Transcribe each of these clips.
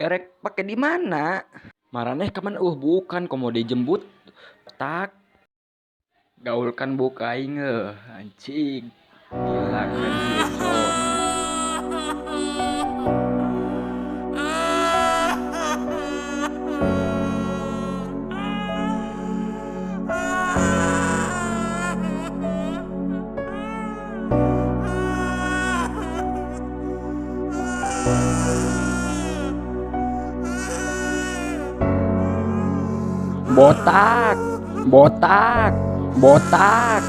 Erek pakai di mana? Maraneh kaman bukan komo dijemput. Tak gaulkan buka aing anjing. Gila kan Jason. Botak, botak, botak.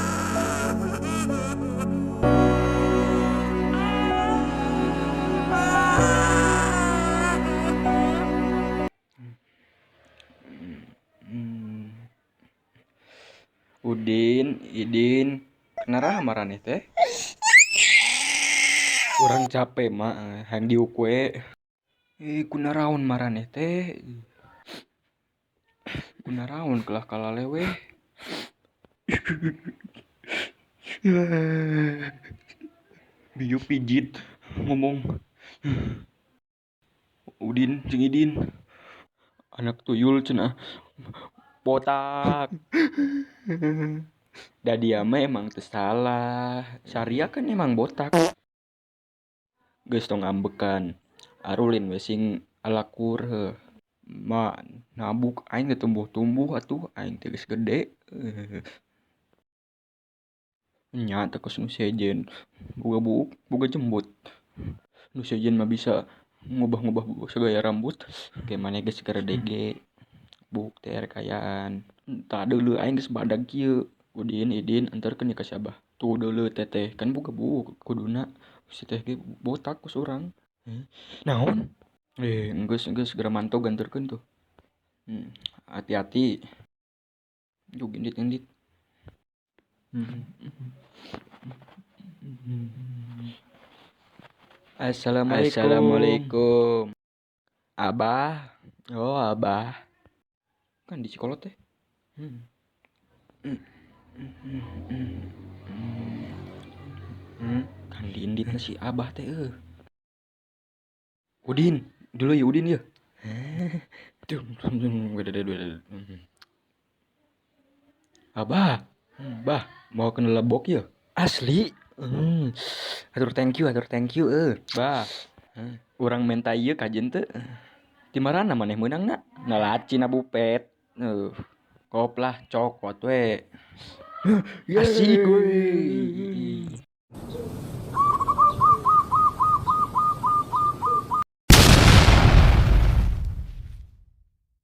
Udin, Idin, kenapa maraneh teh? Kurang capek mah, hayang diuk we. Kunaraon maraneh teh? Kunaraon kelah kalalewe? Biu pijit ngomong. Udin jeung Idin. Anak tuyul cenah. Botak. Da dia mah emang teu salah. Saria kan emang botak. Geus tong ambekan. Arulin we sing alakur heuh. Ma nabuk aing teh tumbuh-tumbuh atuh aing teh geus gede. Nya teh kos nu sejen. Boga buuk, boga jembut. Nu sejen mah bisa ngubah-ngubah sagaya rambut. Ge maneh geus karedege. Buk teh rekayaan. Tah deuleu aing geus badag kieu. Udin, Idin anterkeun ka si Abah. Tuh deuleu teteh kan boga buuk kuduna. Si teh ge botak ku urang. Naon? Geus segera mantau ganterkeun tuh. Hati-hati. Duh gendit-gendit. Assalamualaikum. Abah. Oh, Abah. Kan di sekolah teh. Kan diinditna si Abah teh Udin, dulu ya Udin ya. Abah, bah, mau kena lebok ya? Asli. Atur thank you, bah. Urang menta ieu kajen teu. Ti marana maneh meunangna? Nalaci na bupet. Koplah cokot we. Asik we.